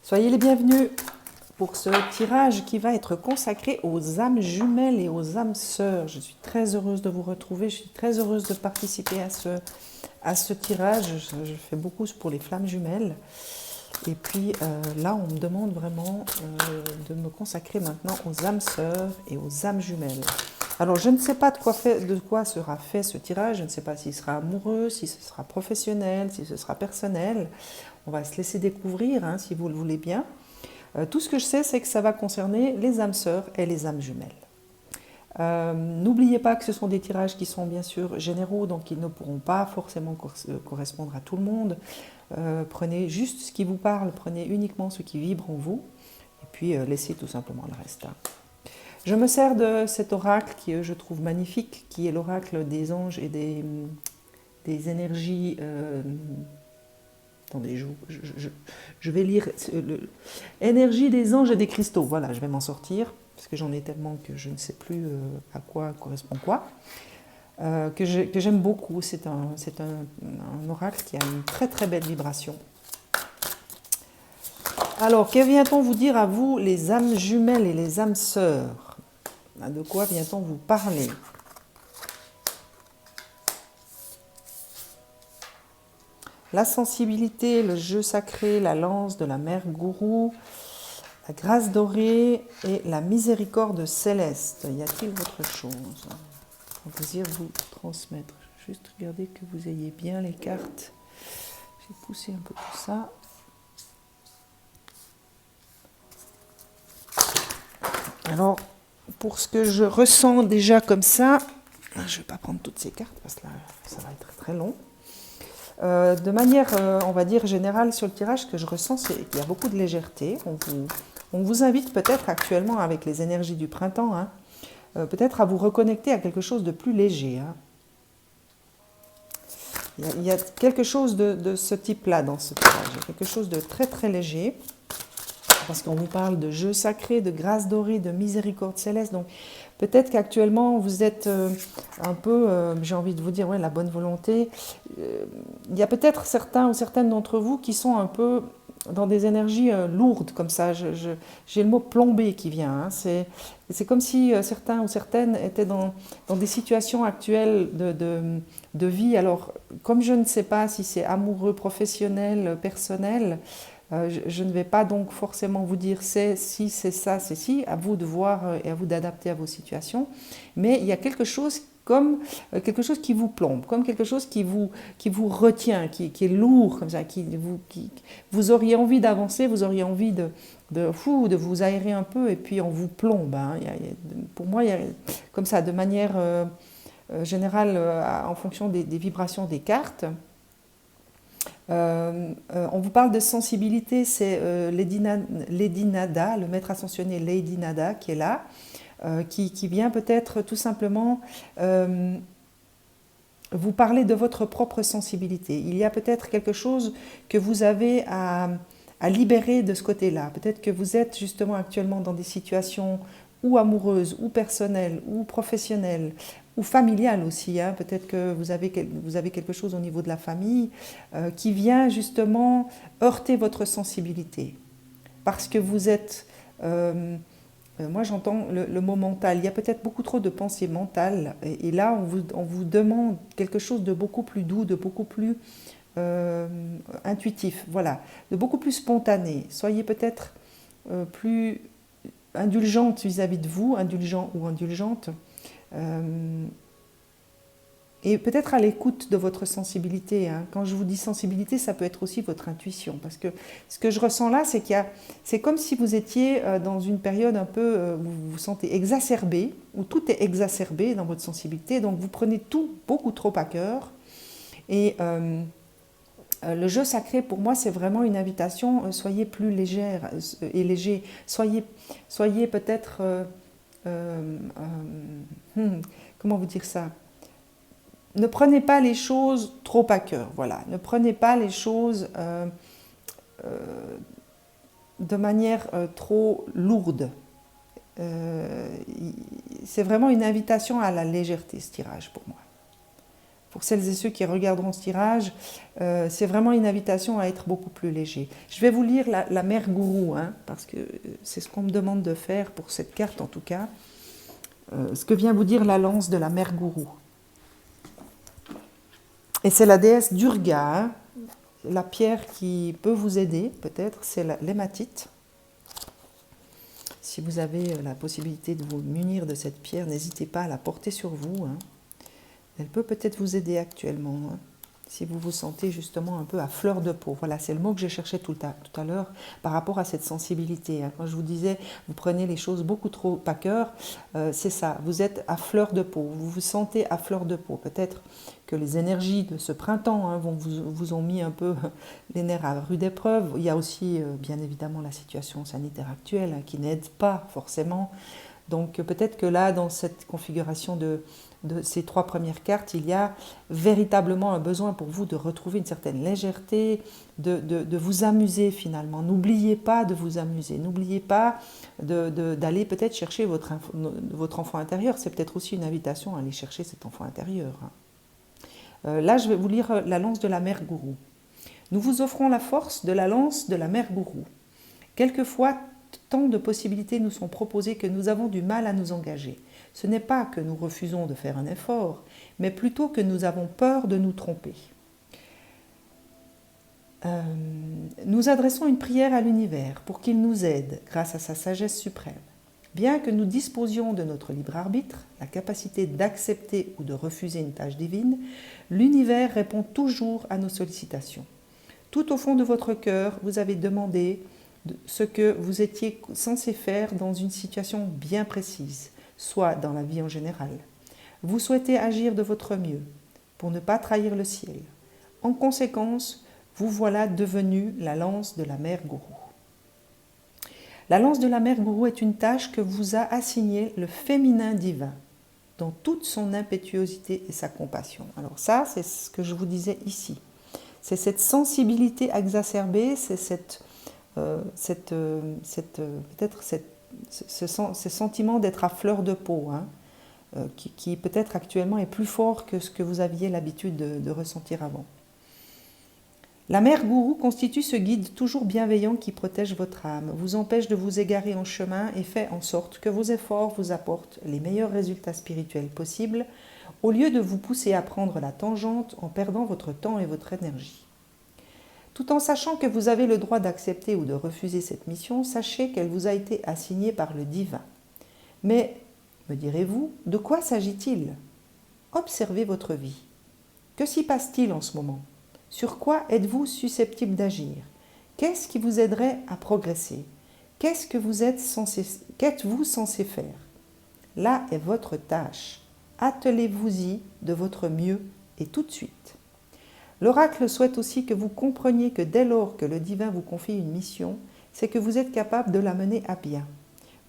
Soyez les bienvenus pour ce tirage qui va être consacré aux âmes jumelles et aux âmes sœurs. Je suis très heureuse de vous retrouver, je suis très heureuse de participer à ce tirage. Je fais beaucoup pour les flammes jumelles. Et puis là, on me demande vraiment de me consacrer maintenant aux âmes sœurs et aux âmes jumelles. Alors, je ne sais pas de quoi sera fait ce tirage. Je ne sais pas s'il sera amoureux, si ce sera professionnel, si ce sera personnel. On va se laisser découvrir, hein, si vous le voulez bien. Tout ce que je sais, c'est que ça va concerner les âmes sœurs et les âmes jumelles. N'oubliez pas que ce sont des tirages qui sont bien sûr généraux, donc ils ne pourront pas forcément correspondre à tout le monde. Prenez juste ce qui vous parle, prenez uniquement ce qui vibre en vous, et puis laissez tout simplement le reste. Je me sers de cet oracle qui je trouve magnifique, qui est l'oracle des anges et des énergies. Attendez, je vais lire énergie des anges et des cristaux. Voilà, je vais m'en sortir, parce que j'en ai tellement que je ne sais plus à quoi correspond quoi. Que j'aime beaucoup. C'est un oracle qui a une très très belle vibration. Alors, que vient-on vous dire à vous, les âmes jumelles et les âmes sœurs? De quoi vient-on vous parler? La sensibilité, le jeu sacré, la lance de la mère gourou, la grâce dorée et la miséricorde céleste. Y a-t-il autre chose qu'on désire vous transmettre? Juste regarder que vous ayez bien les cartes. J'ai poussé un peu tout ça. Alors, pour ce que je ressens déjà comme ça, je ne vais pas prendre toutes ces cartes parce que là, ça va être très long. De manière, on va dire, générale sur le tirage, ce que je ressens, c'est qu'il y a beaucoup de légèreté. On vous invite peut-être actuellement, avec les énergies du printemps, hein, peut-être à vous reconnecter à quelque chose de plus léger. Hein. Il y a quelque chose de ce type-là dans ce tirage, quelque chose de très très léger. Parce qu'on vous parle de jeu sacré, de grâce dorée, de miséricorde céleste. Donc peut-être qu'actuellement vous êtes un peu, j'ai envie de vous dire, ouais, la bonne volonté. Il y a peut-être certains ou certaines d'entre vous qui sont un peu dans des énergies lourdes comme ça. J'ai le mot plombé qui vient. Hein. C'est comme si certains ou certaines étaient dans des situations actuelles de vie. Alors, comme je ne sais pas si c'est amoureux, professionnel, personnel, je ne vais pas donc forcément vous dire c'est si, c'est ça, c'est si, à vous de voir et à vous d'adapter à vos situations, mais il y a quelque chose comme quelque chose qui vous plombe, comme quelque chose qui vous retient, qui est lourd, comme ça, vous auriez envie d'avancer, vous auriez envie de vous aérer un peu et puis on vous plombe. Hein. Pour moi, il y a, comme ça, de manière générale, en fonction des vibrations des cartes, on vous parle de sensibilité, c'est Lady Nada, le maître ascensionné Lady Nada qui est là, qui vient peut-être tout simplement vous parler de votre propre sensibilité. Il y a peut-être quelque chose que vous avez à libérer de ce côté-là. Peut-être que vous êtes justement actuellement dans des situations ou amoureuses, ou personnelles, ou professionnelles, ou familiales aussi. Hein. Peut-être que vous avez quelque chose au niveau de la famille qui vient justement heurter votre sensibilité. Parce que vous êtes... moi j'entends le mot mental. Il y a peut-être beaucoup trop de pensées mentales. Et là, on vous demande quelque chose de beaucoup plus doux, de beaucoup plus intuitif. Voilà. De beaucoup plus spontané. Soyez peut-être plus indulgente vis-à-vis de vous, indulgent ou indulgente, et peut-être à l'écoute de votre sensibilité. Hein. Quand je vous dis sensibilité, ça peut être aussi votre intuition, parce que ce que je ressens là, c'est comme si vous étiez dans une période un peu où vous vous sentez exacerbé, où tout est exacerbé dans votre sensibilité, donc vous prenez tout beaucoup trop à cœur, et le jeu sacré, pour moi, c'est vraiment une invitation. Soyez plus légère et léger. Soyez peut-être... comment vous dire ça? Ne prenez pas les choses trop à cœur. Voilà. Ne prenez pas les choses de manière trop lourde. C'est vraiment une invitation à la légèreté, ce tirage, pour moi. Pour celles et ceux qui regarderont ce tirage, c'est vraiment une invitation à être beaucoup plus léger. Je vais vous lire la mère gourou, hein, parce que c'est ce qu'on me demande de faire pour cette carte en tout cas. Ce que vient vous dire la lance de la mère gourou. Et c'est la déesse Durga, hein. La pierre qui peut vous aider, peut-être, c'est l'hématite. Si vous avez la possibilité de vous munir de cette pierre, n'hésitez pas à la porter sur vous, hein. Elle peut peut-être vous aider actuellement, hein, si vous vous sentez justement un peu à fleur de peau. Voilà, c'est le mot que j'ai cherché tout à l'heure par rapport à cette sensibilité, hein. Quand je vous disais, vous prenez les choses beaucoup trop à cœur, c'est ça, vous êtes à fleur de peau, vous vous sentez à fleur de peau. Peut-être que les énergies de ce printemps, hein, vous ont mis un peu les nerfs à rude épreuve. Il y a aussi, bien évidemment, la situation sanitaire actuelle, hein, qui n'aide pas forcément. Donc peut-être que là, dans cette configuration de ces 3 premières cartes, il y a véritablement un besoin pour vous de retrouver une certaine légèreté, de vous amuser finalement. N'oubliez pas de vous amuser, n'oubliez pas d'aller peut-être chercher votre enfant intérieur. C'est peut-être aussi une invitation à aller chercher cet enfant intérieur, hein. Là, je vais vous lire la lance de la mère gourou. Nous vous offrons la force de la lance de la mère gourou. Quelquefois, tant de possibilités nous sont proposées que nous avons du mal à nous engager. Ce n'est pas que nous refusons de faire un effort, mais plutôt que nous avons peur de nous tromper. Nous adressons une prière à l'univers pour qu'il nous aide grâce à sa sagesse suprême. Bien que nous disposions de notre libre arbitre, la capacité d'accepter ou de refuser une tâche divine, l'univers répond toujours à nos sollicitations. Tout au fond de votre cœur, vous avez demandé ce que vous étiez censé faire dans une situation bien précise, soit dans la vie en général. Vous souhaitez agir de votre mieux pour ne pas trahir le ciel. En conséquence, vous voilà devenu la lance de la mère gourou. La lance de la mère gourou est une tâche que vous a assignée le féminin divin, dans toute son impétuosité et sa compassion. Alors ça, c'est ce que je vous disais ici. C'est cette sensibilité exacerbée, c'est peut-être ce sentiment d'être à fleur de peau, hein, qui peut-être actuellement est plus fort que ce que vous aviez l'habitude de ressentir avant. La mère gourou constitue ce guide toujours bienveillant qui protège votre âme, vous empêche de vous égarer en chemin et fait en sorte que vos efforts vous apportent les meilleurs résultats spirituels possibles, au lieu de vous pousser à prendre la tangente en perdant votre temps et votre énergie. Tout en sachant que vous avez le droit d'accepter ou de refuser cette mission, sachez qu'elle vous a été assignée par le divin. Mais, me direz-vous, de quoi s'agit-il ? Observez votre vie. Que s'y passe-t-il en ce moment ? Sur quoi êtes-vous susceptible d'agir ? Qu'est-ce qui vous aiderait à progresser ? Qu'êtes-vous censé faire ? Là est votre tâche. Attelez-vous-y de votre mieux et tout de suite. L'oracle souhaite aussi que vous compreniez que dès lors que le divin vous confie une mission, c'est que vous êtes capable de la mener à bien.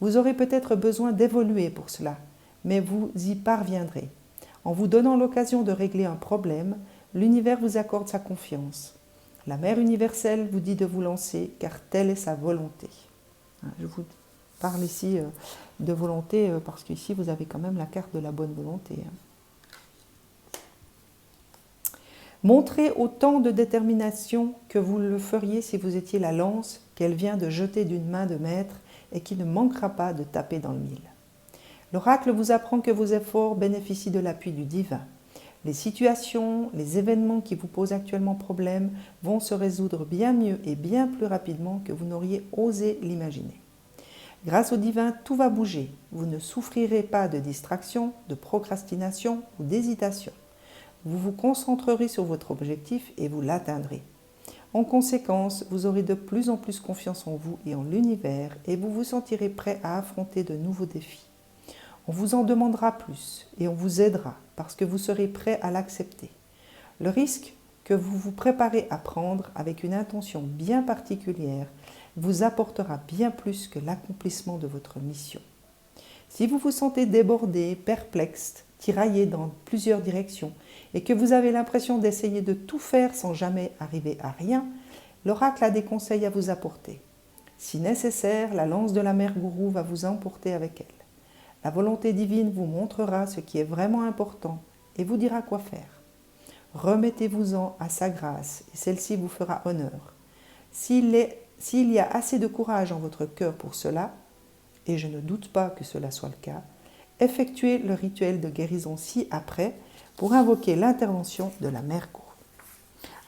Vous aurez peut-être besoin d'évoluer pour cela, mais vous y parviendrez. En vous donnant l'occasion de régler un problème, l'univers vous accorde sa confiance. La mère universelle vous dit de vous lancer, car telle est sa volonté. Je vous parle ici de volonté, parce qu'ici vous avez quand même la carte de la bonne volonté. Montrez autant de détermination que vous le feriez si vous étiez la lance qu'elle vient de jeter d'une main de maître et qui ne manquera pas de taper dans le mille. L'oracle vous apprend que vos efforts bénéficient de l'appui du divin. Les situations, les événements qui vous posent actuellement problème vont se résoudre bien mieux et bien plus rapidement que vous n'auriez osé l'imaginer. Grâce au divin, tout va bouger. Vous ne souffrirez pas de distraction, de procrastination ou d'hésitation. Vous vous concentrerez sur votre objectif et vous l'atteindrez. En conséquence, vous aurez de plus en plus confiance en vous et en l'univers et vous vous sentirez prêt à affronter de nouveaux défis. On vous en demandera plus et on vous aidera parce que vous serez prêt à l'accepter. Le risque que vous vous préparez à prendre avec une intention bien particulière vous apportera bien plus que l'accomplissement de votre mission. Si vous vous sentez débordé, perplexe, tiraillé dans plusieurs directions et que vous avez l'impression d'essayer de tout faire sans jamais arriver à rien, l'oracle a des conseils à vous apporter. Si nécessaire, la lance de la mère gourou va vous emporter avec elle. La volonté divine vous montrera ce qui est vraiment important et vous dira quoi faire. remettez-vous-en à sa grâce, et celle-ci vous fera honneur. S'il y a assez de courage en votre cœur pour cela, et je ne doute pas que cela soit le cas, effectuez le rituel de guérison ci-après pour invoquer l'intervention de la Mère Gourou.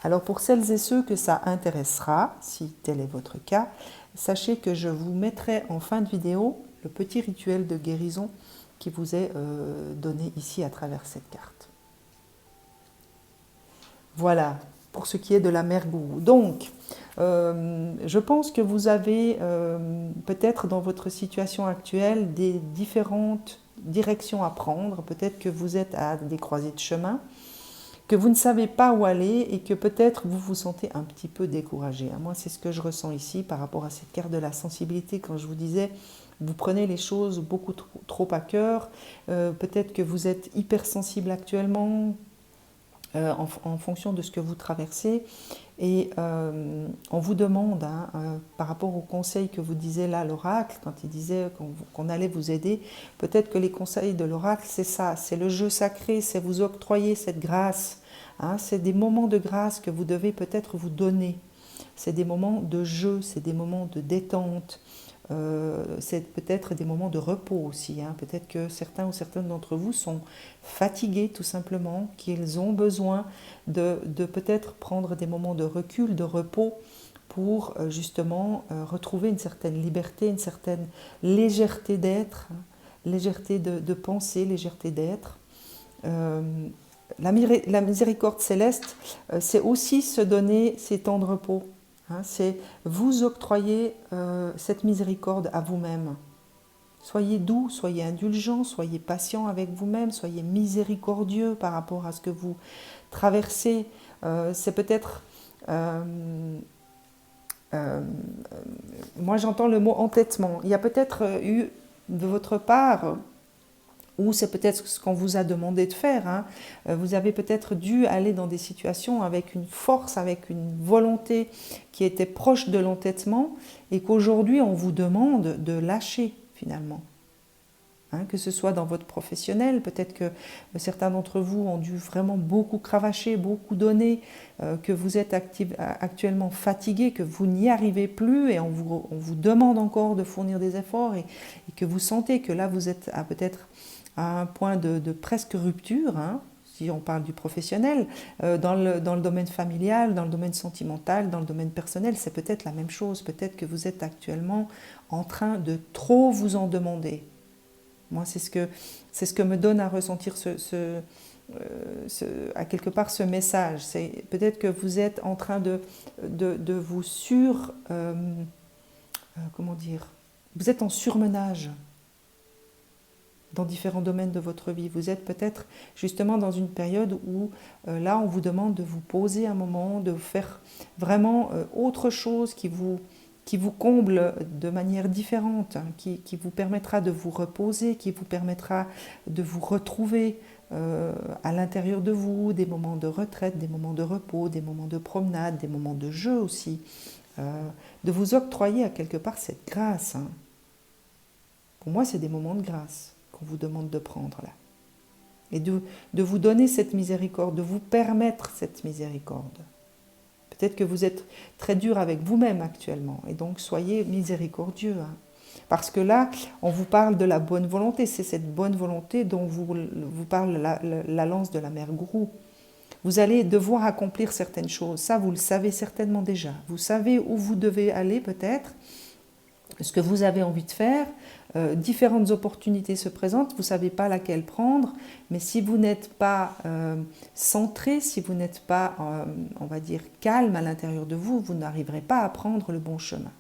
Alors pour celles et ceux que ça intéressera, si tel est votre cas, sachez que je vous mettrai en fin de vidéo le petit rituel de guérison qui vous est donné ici à travers cette carte. Voilà, pour ce qui est de la Mère Gourou. Donc, je pense que vous avez peut-être dans votre situation actuelle des différentes directions à prendre. Peut-être que vous êtes à des croisées de chemin, que vous ne savez pas où aller et que peut-être vous vous sentez un petit peu découragé. Moi, c'est ce que je ressens ici par rapport à cette carte de la sensibilité. Quand je vous disais, vous prenez les choses beaucoup trop à cœur. Peut-être que vous êtes hypersensible actuellement en fonction de ce que vous traversez. Et on vous demande, par rapport aux conseils que vous disait là l'oracle, quand il disait qu'on allait vous aider, peut-être que les conseils de l'oracle, c'est ça, c'est le jeu sacré, c'est vous octroyer cette grâce. C'est des moments de grâce que vous devez peut-être vous donner. C'est des moments de jeu, c'est des moments de détente, c'est peut-être des moments de repos aussi. Peut-être que certains ou certaines d'entre vous sont fatigués tout simplement, qu'ils ont besoin de peut-être prendre des moments de recul, de repos pour justement retrouver une certaine liberté, une certaine légèreté d'être, légèreté de penser, légèreté d'être. La miséricorde céleste, c'est aussi se donner ces temps de repos. C'est vous octroyer cette miséricorde à vous-même. Soyez doux, soyez indulgent, soyez patient avec vous-même, soyez miséricordieux par rapport à ce que vous traversez. C'est peut-être... moi j'entends le mot entêtement. Il y a peut-être eu de votre part... ou c'est peut-être ce qu'on vous a demandé de faire. Vous avez peut-être dû aller dans des situations avec une force, avec une volonté qui était proche de l'entêtement et qu'aujourd'hui on vous demande de lâcher finalement. Que ce soit dans votre professionnel, peut-être que certains d'entre vous ont dû vraiment beaucoup cravacher, beaucoup donner, que vous êtes actuellement fatigué, que vous n'y arrivez plus et on vous demande encore de fournir des efforts et que vous sentez que là vous êtes peut-être à un point de presque rupture, si on parle du professionnel, dans le domaine familial, dans le domaine sentimental, dans le domaine personnel, c'est peut-être la même chose. Peut-être que vous êtes actuellement en train de trop vous en demander. Moi, c'est ce que me donne à ressentir à quelque part ce message. C'est peut-être que vous êtes en train de vous comment dire, vous êtes en surmenage dans différents domaines de votre vie. Vous êtes peut-être justement dans une période où là on vous demande de vous poser un moment, de faire vraiment autre chose qui vous comble de manière différente, qui vous permettra de vous reposer, qui vous permettra de vous retrouver à l'intérieur de vous, des moments de retraite, des moments de repos, des moments de promenade, des moments de jeu aussi, de vous octroyer à quelque part cette grâce. Pour moi, c'est des moments de grâce qu'on vous demande de prendre là. Et de vous donner cette miséricorde, de vous permettre cette miséricorde. Peut-être que vous êtes très dur avec vous-même actuellement, et donc soyez miséricordieux. Parce que là, on vous parle de la bonne volonté, c'est cette bonne volonté dont vous parle la lance de la Mère Gourou. Vous allez devoir accomplir certaines choses, ça vous le savez certainement déjà. Vous savez où vous devez aller peut-être, ce que vous avez envie de faire, différentes opportunités se présentent, vous ne savez pas laquelle prendre, mais si vous n'êtes pas centré, si vous n'êtes pas, on va dire, calme à l'intérieur de vous, vous n'arriverez pas à prendre le bon chemin.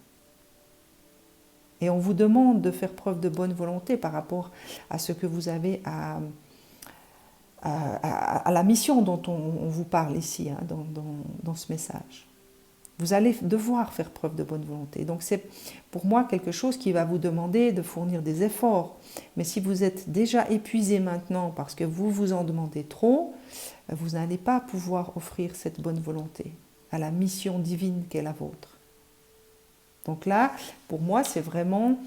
Et on vous demande de faire preuve de bonne volonté par rapport à ce que vous avez à la mission dont on vous parle ici, dans ce message. Vous allez devoir faire preuve de bonne volonté. Donc c'est pour moi quelque chose qui va vous demander de fournir des efforts. Mais si vous êtes déjà épuisé maintenant parce que vous vous en demandez trop, vous n'allez pas pouvoir offrir cette bonne volonté à la mission divine qu'est la vôtre. Donc là, pour moi, c'est vraiment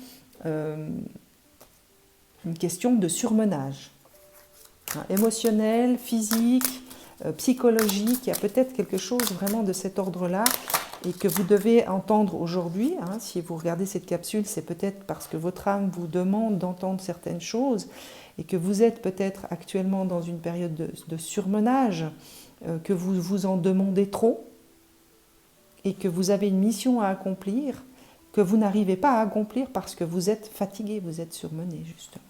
une question de surmenage. Émotionnel, physique, psychologique, il y a peut-être quelque chose vraiment de cet ordre-là et que vous devez entendre aujourd'hui. Hein. Si vous regardez cette capsule, c'est peut-être parce que votre âme vous demande d'entendre certaines choses et que vous êtes peut-être actuellement dans une période de surmenage, que vous vous en demandez trop et que vous avez une mission à accomplir que vous n'arrivez pas à accomplir parce que vous êtes fatigué, vous êtes surmené, justement.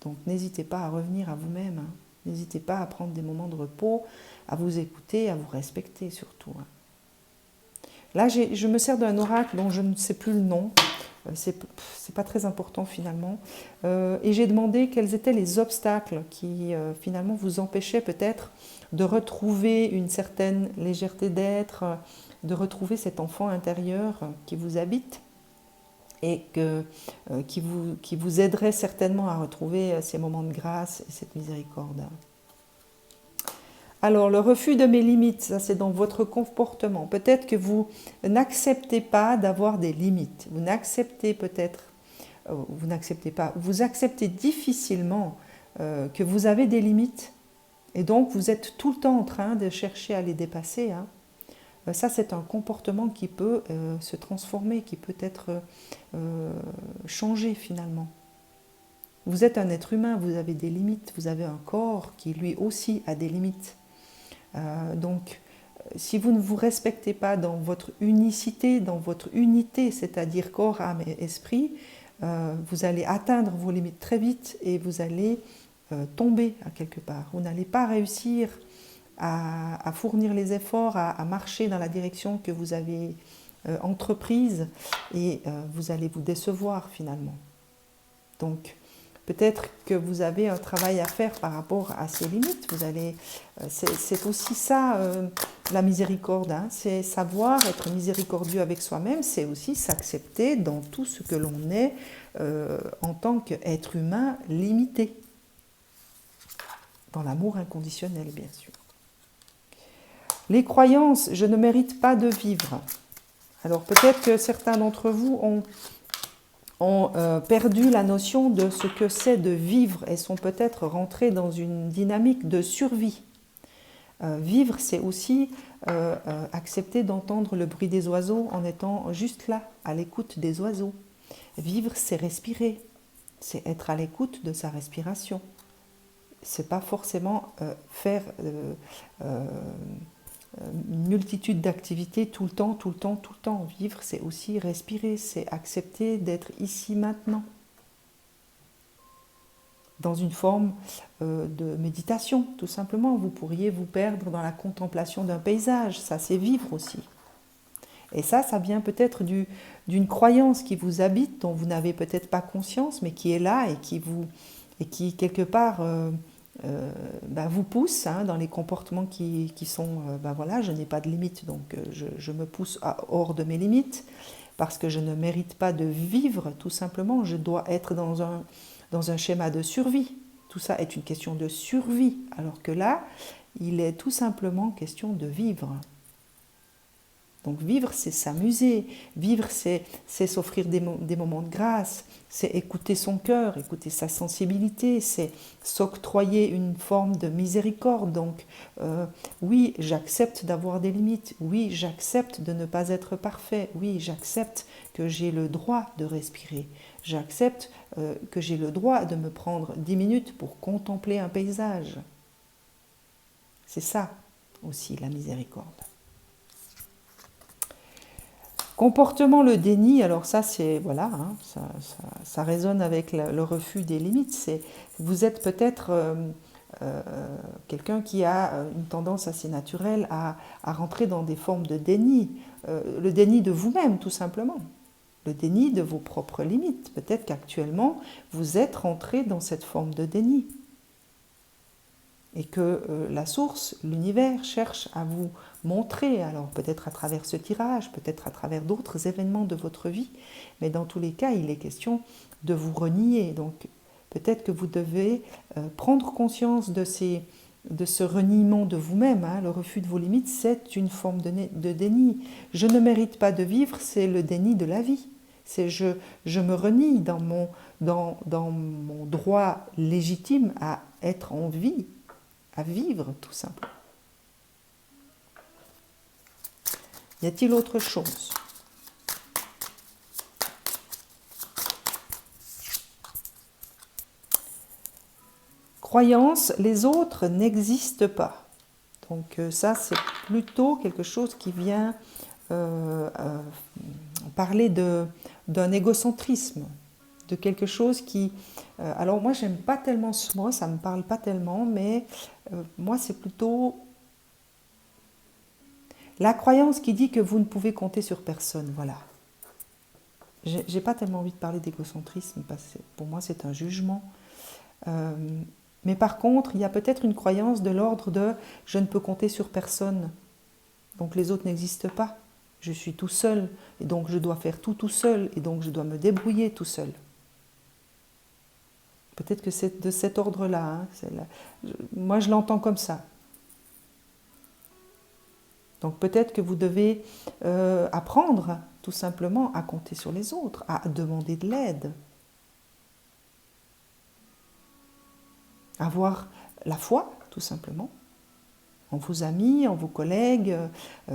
Donc n'hésitez pas à revenir à vous-même, hein. N'hésitez pas à prendre des moments de repos, à vous écouter, à vous respecter surtout. Hein. Là, je me sers d'un oracle dont je ne sais plus le nom, c'est pas très important finalement, et j'ai demandé quels étaient les obstacles qui finalement vous empêchaient peut-être de retrouver une certaine légèreté d'être, de retrouver cet enfant intérieur qui vous habite et qui vous aiderait certainement à retrouver ces moments de grâce et cette miséricorde. Alors, le refus de mes limites, ça c'est dans votre comportement. Peut-être que vous n'acceptez pas d'avoir des limites. Vous n'acceptez peut-être, vous n'acceptez pas, vous acceptez difficilement que vous avez des limites et donc vous êtes tout le temps en train de chercher à les dépasser. Hein. Ça, c'est un comportement qui peut se transformer, qui peut être changé finalement. Vous êtes un être humain, vous avez des limites, vous avez un corps qui lui aussi a des limites. Donc, si vous ne vous respectez pas dans votre unicité, dans votre unité, c'est-à-dire corps, âme et esprit, vous allez atteindre vos limites très vite et vous allez tomber à quelque part. Vous n'allez pas réussir à fournir les efforts, à marcher dans la direction que vous avez entreprise et vous allez vous décevoir finalement. Donc, peut-être que vous avez un travail à faire par rapport à ces limites. C'est aussi ça, la miséricorde. Hein. C'est savoir être miséricordieux avec soi-même. C'est aussi s'accepter dans tout ce que l'on est en tant qu'être humain limité. Dans l'amour inconditionnel, bien sûr. Les croyances, je ne mérite pas de vivre. Alors peut-être que certains d'entre vous ont perdu la notion de ce que c'est de vivre et sont peut-être rentrés dans une dynamique de survie. Vivre, c'est aussi accepter d'entendre le bruit des oiseaux en étant juste là, à l'écoute des oiseaux. Vivre, c'est respirer, c'est être à l'écoute de sa respiration. C'est pas forcément faire une multitude d'activités tout le temps, tout le temps, tout le temps. Vivre, c'est aussi respirer, c'est accepter d'être ici maintenant. Dans une forme de méditation, tout simplement. Vous pourriez vous perdre dans la contemplation d'un paysage, ça c'est vivre aussi. Et ça vient peut-être d'une croyance qui vous habite, dont vous n'avez peut-être pas conscience, mais qui est là et qui quelque part vous pousse hein, dans les comportements qui sont, voilà, je n'ai pas de limite, donc je me pousse hors de mes limites, parce que je ne mérite pas de vivre, tout simplement, je dois être dans un schéma de survie. Tout ça est une question de survie, alors que là, il est tout simplement question de vivre. Donc vivre, c'est s'amuser. Vivre, c'est s'offrir des moments de grâce. C'est écouter son cœur, écouter sa sensibilité. C'est s'octroyer une forme de miséricorde. Donc oui, j'accepte d'avoir des limites. Oui, j'accepte de ne pas être parfait. Oui, j'accepte que j'ai le droit de respirer. J'accepte que j'ai le droit de me prendre 10 minutes pour contempler un paysage. C'est ça aussi la miséricorde. Comportement, le déni, alors ça c'est, voilà, hein, ça résonne avec le refus des limites. Vous êtes peut-être quelqu'un qui a une tendance assez naturelle à rentrer dans des formes de déni. Le déni de vous-même, tout simplement. Le déni de vos propres limites. Peut-être qu'actuellement, vous êtes rentré dans cette forme de déni. Et que la source, l'univers, cherche à vous montrer, alors peut-être à travers ce tirage, peut-être à travers d'autres événements de votre vie, mais dans tous les cas, il est question de vous renier. Donc peut-être que vous devez prendre conscience de ce reniement de vous-même. Hein. Le refus de vos limites, c'est une forme de déni. Je ne mérite pas de vivre, c'est le déni de la vie. C'est je me renie dans mon droit légitime à être en vie, à vivre tout simplement. Y a-t-il autre chose? Croyance, les autres n'existent pas. Donc ça, c'est plutôt quelque chose qui vient parler d'un égocentrisme, de quelque chose qui... alors moi, j'aime pas tellement ce mot, ça me parle pas tellement, mais moi, c'est plutôt la croyance qui dit que vous ne pouvez compter sur personne, voilà. J'ai pas tellement envie de parler d'égocentrisme, parce que pour moi, c'est un jugement. Mais par contre, il y a peut-être une croyance de l'ordre de « je ne peux compter sur personne ». Donc les autres n'existent pas. Je suis tout seul, et donc je dois faire tout seul, et donc je dois me débrouiller tout seul. Peut-être que c'est de cet ordre-là. Hein, moi, je l'entends comme ça. Donc peut-être que vous devez apprendre tout simplement à compter sur les autres, à demander de l'aide. Avoir la foi, tout simplement, en vos amis, en vos collègues.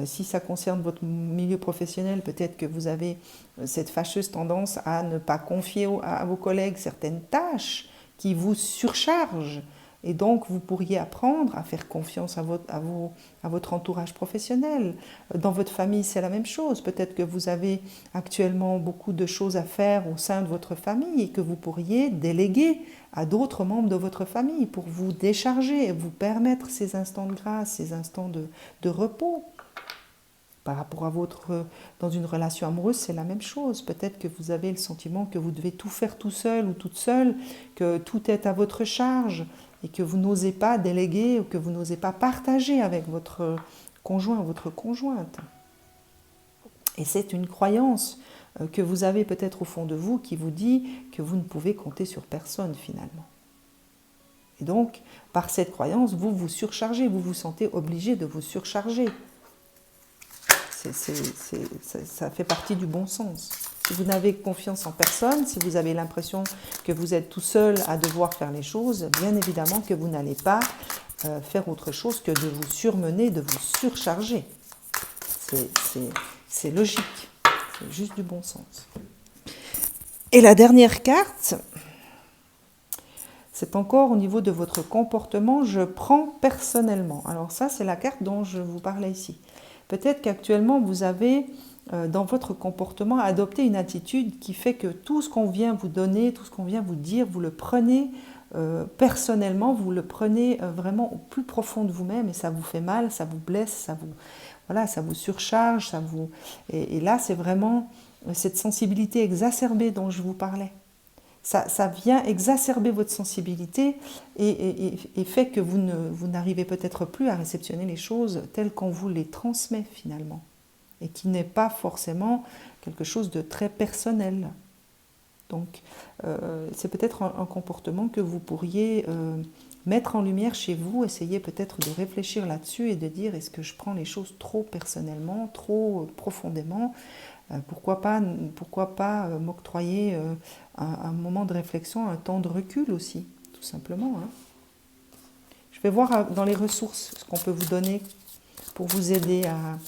Si ça concerne votre milieu professionnel, peut-être que vous avez cette fâcheuse tendance à ne pas confier à vos collègues certaines tâches qui vous surchargent. Et donc, vous pourriez apprendre à faire confiance à votre entourage professionnel. Dans votre famille, c'est la même chose. Peut-être que vous avez actuellement beaucoup de choses à faire au sein de votre famille et que vous pourriez déléguer à d'autres membres de votre famille pour vous décharger et vous permettre ces instants de grâce, ces instants de repos. Par rapport à dans une relation amoureuse, c'est la même chose. Peut-être que vous avez le sentiment que vous devez tout faire tout seul ou toute seule, que tout est à votre charge et que vous n'osez pas déléguer ou que vous n'osez pas partager avec votre conjoint ou votre conjointe. Et c'est une croyance que vous avez peut-être au fond de vous qui vous dit que vous ne pouvez compter sur personne finalement. Et donc, par cette croyance, vous vous surchargez, vous vous sentez obligé de vous surcharger. Ça fait partie du bon sens. Si vous n'avez confiance en personne, si vous avez l'impression que vous êtes tout seul à devoir faire les choses, bien évidemment que vous n'allez pas faire autre chose que de vous surmener, de vous surcharger. C'est logique, c'est juste du bon sens. Et la dernière carte, c'est encore au niveau de votre comportement, je prends personnellement. Alors ça, c'est la carte dont je vous parlais ici. Peut-être qu'actuellement, vous avez, dans votre comportement, adopté une attitude qui fait que tout ce qu'on vient vous donner, tout ce qu'on vient vous dire, vous le prenez personnellement, vous le prenez vraiment au plus profond de vous-même et ça vous fait mal, ça vous blesse, ça vous surcharge. Et là, c'est vraiment cette sensibilité exacerbée dont je vous parlais. Ça vient exacerber votre sensibilité et fait que vous n'arrivez peut-être plus à réceptionner les choses telles qu'on vous les transmet finalement. Et qui n'est pas forcément quelque chose de très personnel. Donc, c'est peut-être un comportement que vous pourriez mettre en lumière chez vous, essayer peut-être de réfléchir là-dessus et de dire est-ce que je prends les choses trop personnellement, trop profondément ? Pourquoi pas m'octroyer un moment de réflexion, un temps de recul aussi, tout simplement. Hein. Je vais voir dans les ressources ce qu'on peut vous donner pour vous aider à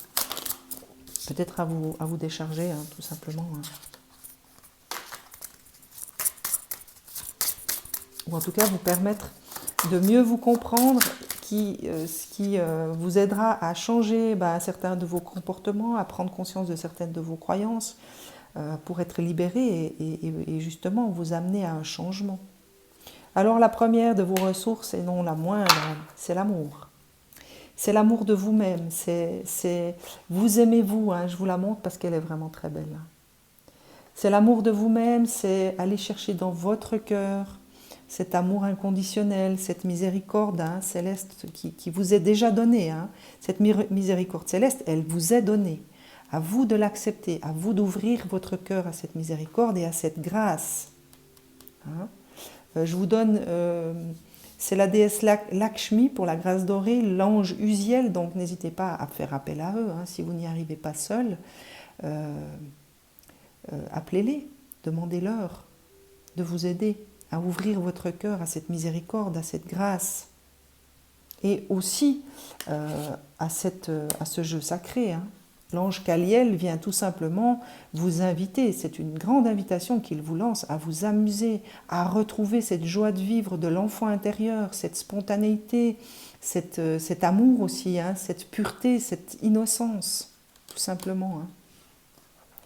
peut-être à vous décharger, hein, tout simplement. Hein. Ou en tout cas vous permettre de mieux vous comprendre, ce qui vous aidera à changer certains de vos comportements, à prendre conscience de certaines de vos croyances, pour être libéré et justement vous amener à un changement. Alors la première de vos ressources, et non la moindre, c'est l'amour. C'est l'amour de vous-même, vous aimez-vous, hein, je vous la montre parce qu'elle est vraiment très belle. C'est l'amour de vous-même, c'est aller chercher dans votre cœur cet amour inconditionnel, cette miséricorde céleste qui vous est déjà donnée. Hein. Cette miséricorde céleste, elle vous est donnée. À vous de l'accepter, à vous d'ouvrir votre cœur à cette miséricorde et à cette grâce. Hein. Je vous donne, c'est la déesse Lakshmi pour la grâce dorée, l'ange Uziel, donc n'hésitez pas à faire appel à eux, hein, si vous n'y arrivez pas seul. Appelez-les, demandez-leur de vous aider à ouvrir votre cœur à cette miséricorde, à cette grâce, et aussi à ce jeu sacré, hein, L'ange Caliel vient tout simplement vous inviter, c'est une grande invitation qu'il vous lance à vous amuser, à retrouver cette joie de vivre de l'enfant intérieur, cette spontanéité, cet amour aussi, hein, cette pureté, cette innocence, tout simplement. Hein.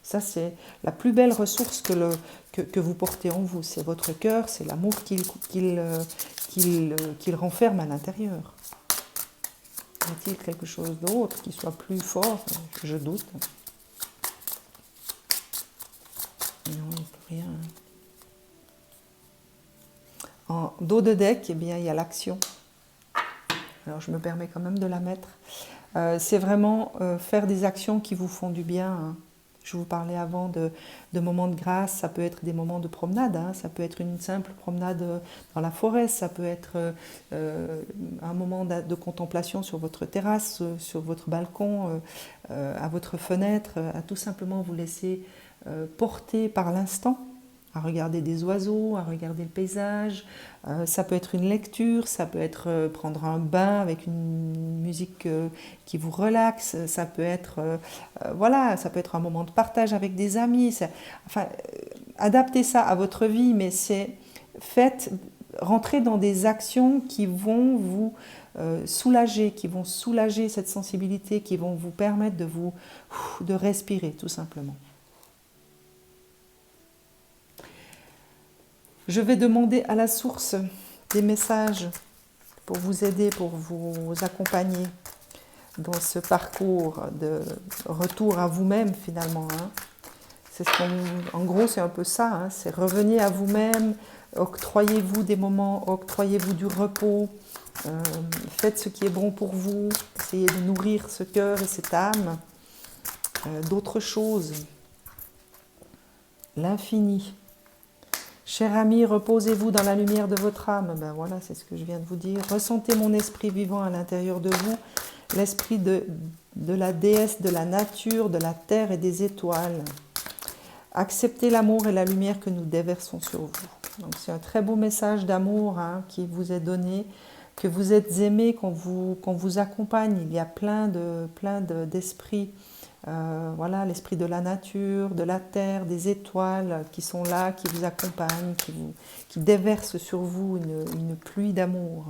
Ça, c'est la plus belle ressource que vous portez en vous. C'est votre cœur, c'est l'amour qu'il renferme à l'intérieur. Y a-t-il quelque chose d'autre qui soit plus fort? Je doute. Non, il n'y a plus rien. En dos de deck, eh bien, il y a l'action. Alors, je me permets quand même de la mettre. C'est vraiment faire des actions qui vous font du bien. Hein. Je vous parlais avant de moments de grâce, ça peut être des moments de promenade, hein, ça peut être une simple promenade dans la forêt, ça peut être un moment de contemplation sur votre terrasse, sur votre balcon, à votre fenêtre, à tout simplement vous laisser porter par l'instant, à regarder des oiseaux, à regarder le paysage. Ça peut être une lecture, ça peut être prendre un bain avec une musique qui vous relaxe, ça peut être voilà, ça peut être un moment de partage avec des amis. Enfin, adaptez ça à votre vie, mais c'est rentrer dans des actions qui vont vous soulager, qui vont soulager cette sensibilité, qui vont vous permettre de respirer tout simplement. Je vais demander à la source des messages pour vous aider, pour vous accompagner dans ce parcours de retour à vous-même finalement. Hein. En gros, c'est un peu ça, hein. C'est revenir à vous-même, octroyez-vous des moments, octroyez-vous du repos, faites ce qui est bon pour vous, essayez de nourrir ce cœur et cette âme d'autres choses. L'infini. Cher ami, reposez-vous dans la lumière de votre âme. Ben voilà, c'est ce que je viens de vous dire. Ressentez mon esprit vivant à l'intérieur de vous, l'esprit de la déesse de la nature, de la terre et des étoiles. Acceptez l'amour et la lumière que nous déversons sur vous. Donc c'est un très beau message d'amour hein, qui vous est donné, que vous êtes aimé, qu'on vous accompagne. Il y a plein d'esprits. Voilà, l'esprit de la nature, de la terre, des étoiles qui sont là, qui vous accompagnent, qui déversent sur vous une pluie d'amour.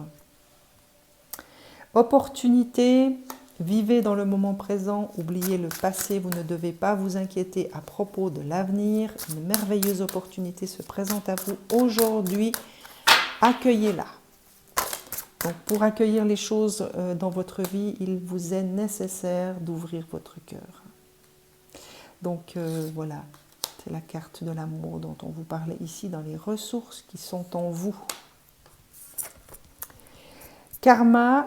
Opportunité, vivez dans le moment présent, oubliez le passé, vous ne devez pas vous inquiéter à propos de l'avenir. Une merveilleuse opportunité se présente à vous aujourd'hui, accueillez-la. Donc pour accueillir les choses dans votre vie, il vous est nécessaire d'ouvrir votre cœur. Donc voilà, c'est la carte de l'amour dont on vous parlait ici dans les ressources qui sont en vous. Karma,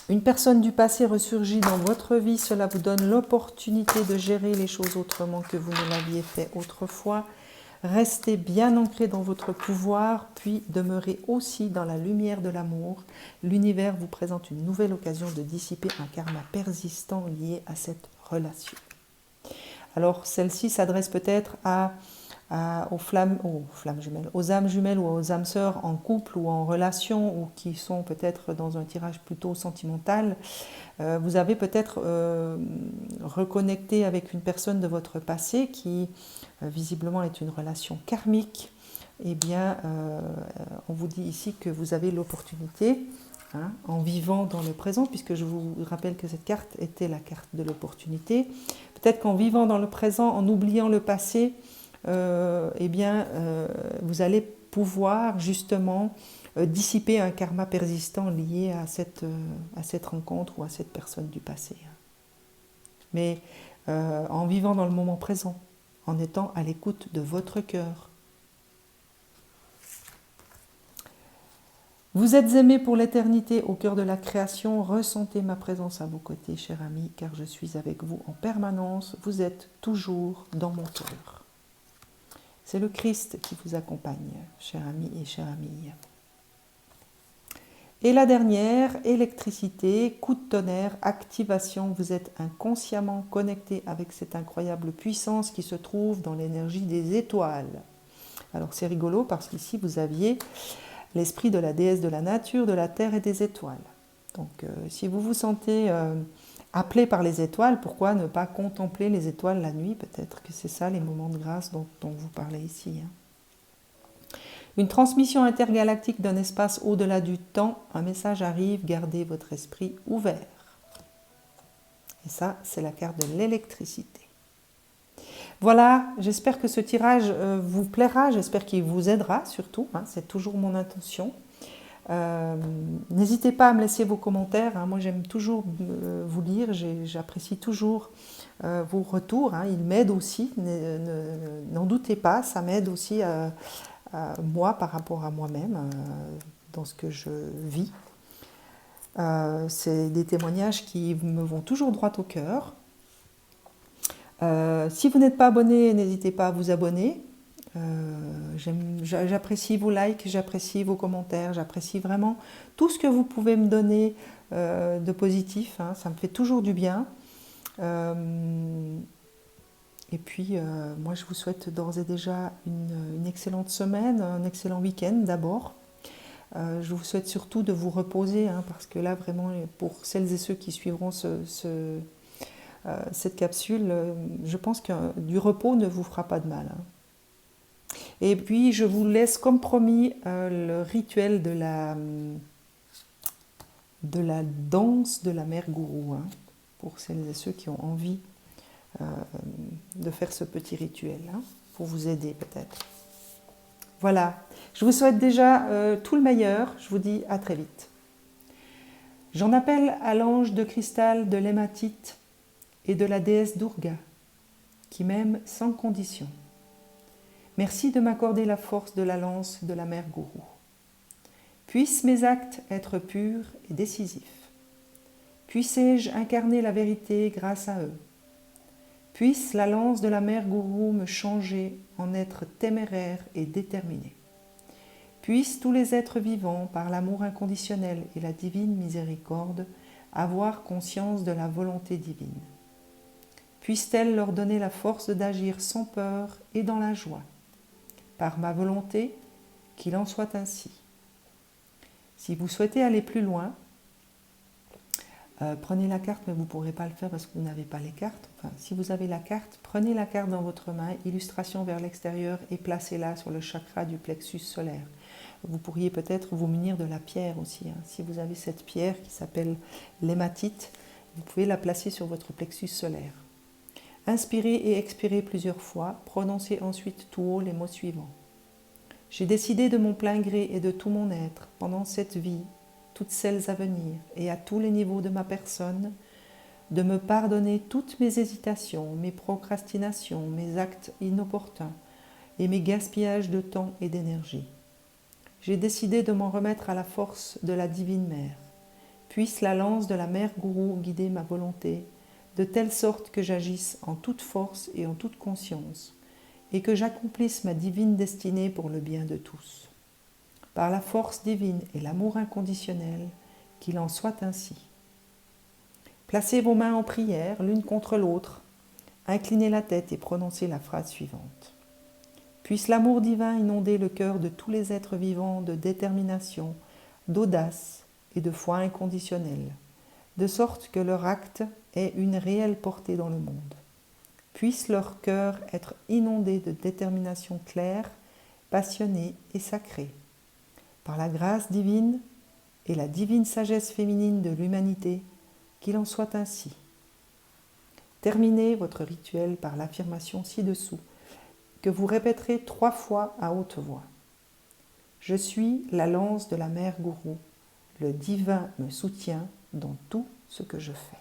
une personne du passé ressurgit dans votre vie, cela vous donne l'opportunité de gérer les choses autrement que vous ne l'aviez fait autrefois. Restez bien ancré dans votre pouvoir, puis demeurez aussi dans la lumière de l'amour. L'univers vous présente une nouvelle occasion de dissiper un karma persistant lié à cette relation. Alors, celle-ci s'adresse peut-être aux âmes jumelles ou aux âmes sœurs en couple ou en relation ou qui sont peut-être dans un tirage plutôt sentimental. Vous avez peut-être reconnecté avec une personne de votre passé qui visiblement est une relation karmique. Eh bien, on vous dit ici que vous avez l'opportunité, hein, en vivant dans le présent, puisque je vous rappelle que cette carte était la carte de l'opportunité. Peut-être qu'en vivant dans le présent, en oubliant le passé, eh bien, vous allez pouvoir justement dissiper un karma persistant lié à cette rencontre ou à cette personne du passé. Mais en vivant dans le moment présent, en étant à l'écoute de votre cœur. Vous êtes aimé pour l'éternité au cœur de la création. Ressentez ma présence à vos côtés, cher ami, car je suis avec vous en permanence. Vous êtes toujours dans mon cœur. C'est le Christ qui vous accompagne, cher ami et chère amie. Et la dernière, électricité, coup de tonnerre, activation. Vous êtes inconsciemment connecté avec cette incroyable puissance qui se trouve dans l'énergie des étoiles. Alors c'est rigolo parce qu'ici vous aviez l'esprit de la déesse de la nature, de la terre et des étoiles. Donc si vous vous sentez appelé par les étoiles, pourquoi ne pas contempler les étoiles la nuit? Peut-être que c'est ça les moments de grâce dont vous parlez ici. Une transmission intergalactique d'un espace au-delà du temps, un message arrive, gardez votre esprit ouvert. Et ça, c'est la carte de l'électricité. Voilà, j'espère que ce tirage vous plaira, j'espère qu'il vous aidera surtout, c'est toujours mon intention. N'hésitez pas à me laisser vos commentaires, moi j'aime toujours vous lire, j'apprécie toujours vos retours, ils m'aident aussi, n'en doutez pas, ça m'aide aussi moi par rapport à moi-même dans ce que je vis. C'est des témoignages qui me vont toujours droit au cœur. Si vous n'êtes pas abonné, n'hésitez pas à vous abonner. J'apprécie vos likes, j'apprécie vos commentaires, j'apprécie vraiment tout ce que vous pouvez me donner de positif, ça me fait toujours du bien. Et puis, moi, je vous souhaite d'ores et déjà une excellente semaine, un excellent week-end d'abord. Je vous souhaite surtout de vous reposer, parce que là, vraiment, pour celles et ceux qui suivront cette capsule, je pense que du repos ne vous fera pas de mal. Et puis, je vous laisse, comme promis, le rituel de la danse de la mère gourou, pour celles et ceux qui ont envie de faire ce petit rituel, pour vous aider peut-être. Voilà, je vous souhaite déjà tout le meilleur, je vous dis à très vite. J'en appelle à l'ange de cristal de l'hématite et de la déesse Durga, qui m'aime sans condition. Merci de m'accorder la force de la lance de la mère gourou. Puissent mes actes être purs et décisifs. Puissé-je incarner la vérité grâce à eux. Puisse la lance de la mère gourou me changer en être téméraire et déterminé. Puissent tous les êtres vivants, par l'amour inconditionnel et la divine miséricorde, avoir conscience de la volonté divine. Puisse-t-elle leur donner la force d'agir sans peur et dans la joie. Par ma volonté, qu'il en soit ainsi. Si vous souhaitez aller plus loin, prenez la carte, mais vous ne pourrez pas le faire parce que vous n'avez pas les cartes. Enfin, si vous avez la carte, prenez la carte dans votre main, illustration vers l'extérieur, et placez-la sur le chakra du plexus solaire. Vous pourriez peut-être vous munir de la pierre aussi. Si vous avez cette pierre qui s'appelle l'hématite, vous pouvez la placer sur votre plexus solaire. Inspirez et expirez plusieurs fois, prononcez ensuite tout haut les mots suivants. J'ai décidé de mon plein gré et de tout mon être, pendant cette vie, toutes celles à venir, et à tous les niveaux de ma personne, de me pardonner toutes mes hésitations, mes procrastinations, mes actes inopportuns et mes gaspillages de temps et d'énergie. J'ai décidé de m'en remettre à la force de la divine mère. Puisse la lance de la mère gourou guider ma volonté, de telle sorte que j'agisse en toute force et en toute conscience, et que j'accomplisse ma divine destinée pour le bien de tous. Par la force divine et l'amour inconditionnel, qu'il en soit ainsi. Placez vos mains en prière, l'une contre l'autre, inclinez la tête et prononcez la phrase suivante. Puisse l'amour divin inonder le cœur de tous les êtres vivants de détermination, d'audace et de foi inconditionnelle, de sorte que leur acte ait une réelle portée dans le monde. Puisse leur cœur être inondé de détermination claire, passionnée et sacrée. Par la grâce divine et la divine sagesse féminine de l'humanité, qu'il en soit ainsi. Terminez votre rituel par l'affirmation ci-dessous, que vous répéterez 3 fois à haute voix. Je suis la lance de la mère gourou, le divin me soutient dans tout ce que je fais.